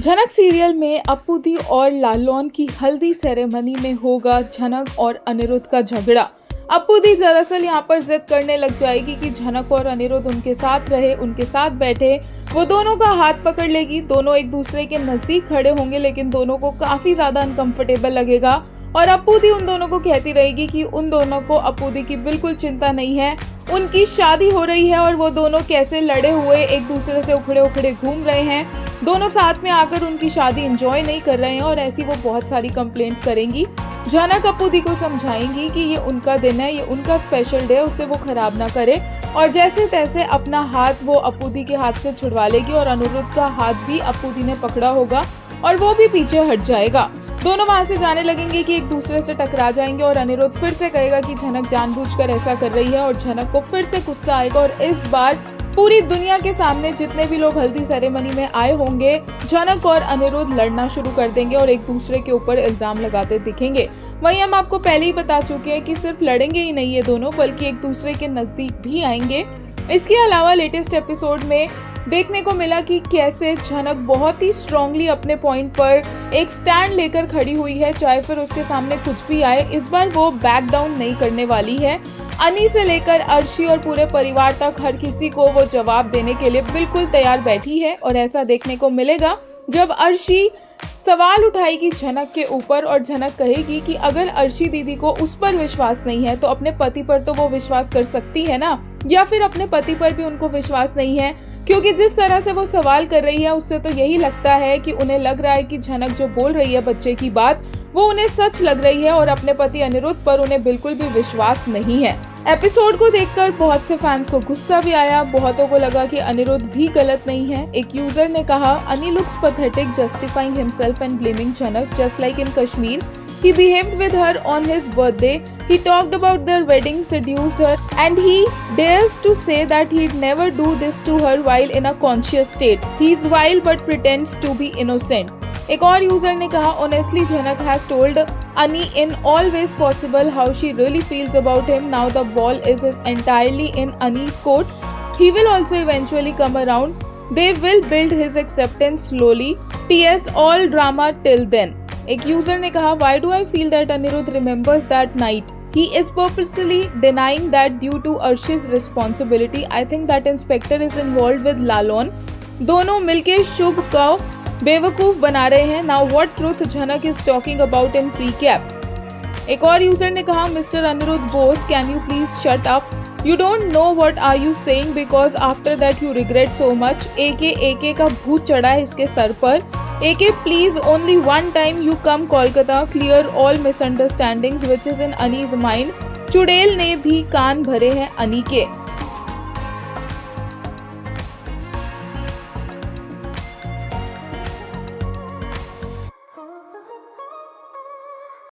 झनक सीरियल में अप्पू दी और लालौन की हल्दी सेरेमनी में होगा झनक और अनिरुद्ध का झगड़ा। अप्पू दी दरअसल यहाँ पर जिद करने लग जाएगी कि झनक और अनिरुद्ध उनके साथ रहे, उनके साथ बैठे, वो दोनों का हाथ पकड़ लेगी। दोनों एक दूसरे के नजदीक खड़े होंगे, लेकिन दोनों को काफी ज्यादा अनकंफर्टेबल लगेगा और अप्पू दी उन दोनों को कहती रहेगी कि उन दोनों को अप्पू दी की बिल्कुल चिंता नहीं है, उनकी शादी हो रही है और वो दोनों कैसे लड़े हुए एक दूसरे से उखड़े उखड़े घूम रहे हैं, दोनों साथ में आकर उनकी शादी एंजॉय नहीं कर रहे हैं और ऐसी वो बहुत सारी कंप्लेंट्स करेंगी। झनक अप्पू दी को समझाएंगी कि ये उनका दिन है, ये उनका स्पेशल डे है, उसे वो खराब ना करे और जैसे तैसे अपना हाथ वो अप्पू दी के हाथ से छुड़वा लेगी और अनिरुद्ध का हाथ भी अप्पू दी ने पकड़ा होगा और वो भी पीछे हट जाएगा। दोनों वहां से जाने लगेंगे कि एक दूसरे से टकरा जाएंगे और अनिरुद्ध फिर से कहेगा कि झनक जानबूझकर ऐसा कर रही है और झनक को फिर से गुस्सा आएगा और इस बार पूरी दुनिया के सामने जितने भी लोग हल्दी सेरेमनी में आए होंगे, झनक और अनिरुद्ध लड़ना शुरू कर देंगे और एक दूसरे के ऊपर इल्जाम लगाते दिखेंगे। वहीं हम आपको पहले ही बता चुके हैं कि सिर्फ लड़ेंगे ही नहीं ये दोनों, बल्कि एक दूसरे के नजदीक भी आएंगे। इसके अलावा लेटेस्ट एपिसोड में देखने को मिला कि कैसे झनक बहुत ही स्ट्रांगली अपने पॉइंट पर एक स्टैंड लेकर खड़ी हुई है, चाहे फिर उसके सामने कुछ भी आए। इस बार वो बैक डाउन नहीं करने वाली है। अनी से लेकर अर्शी और पूरे परिवार तक हर किसी को वो जवाब देने के लिए बिल्कुल तैयार बैठी है और ऐसा देखने को मिलेगा जब अर्शी सवाल उठाएगी झनक के ऊपर और झनक कहेगी कि अगर अर्शी दीदी को उस पर विश्वास नहीं है तो अपने पति पर तो वो विश्वास कर सकती है ना, या फिर अपने पति पर भी उनको विश्वास नहीं है, क्योंकि जिस तरह से वो सवाल कर रही है उससे तो यही लगता है कि उन्हें लग रहा है कि झनक जो बोल रही है बच्चे की बात वो उन्हें सच लग रही है और अपने पति अनिरुद्ध पर उन्हें बिल्कुल भी विश्वास नहीं है। एपिसोड को देखकर बहुत से फैंस को गुस्सा भी आया, बहुतों को लगा कि अनिरुद्ध भी गलत नहीं है। एक यूजर ने कहा, अनी looks pathetic justifying himself and blaming Janak just like in Kashmir. He behaved with her on his birthday. He talked about their wedding, seduced her, and he dares to say that he'd never do this to her while in a conscious state. He's wild but pretends to be innocent. एक और user ने कहा, honestly झनक has told Ani in all ways possible how she really feels about him. Now the ball is entirely in Ani's court. He will also eventually come around. They will build his acceptance slowly. It's all drama till then. एक user ने कहा, why do I feel that Anirudh remembers that night. He is purposely denying that due to Arshi's responsibility. I think that inspector is involved with Lalon. दोनों मिलके शुभ को बेवकूफ बना रहे हैं. Now what truth झनक is talking about in pre-cap. एक और यूजर ने कहा, mister Anirudh Bose, can you please shut up? You don't know what are you saying because after that you regret so much. AK का भूत चढ़ा है इसके सर पर. AK please only one time you come Kolkata, clear all misunderstandings which is in Ani's mind. चुड़ैल ने भी कान भरे हैं अनी के.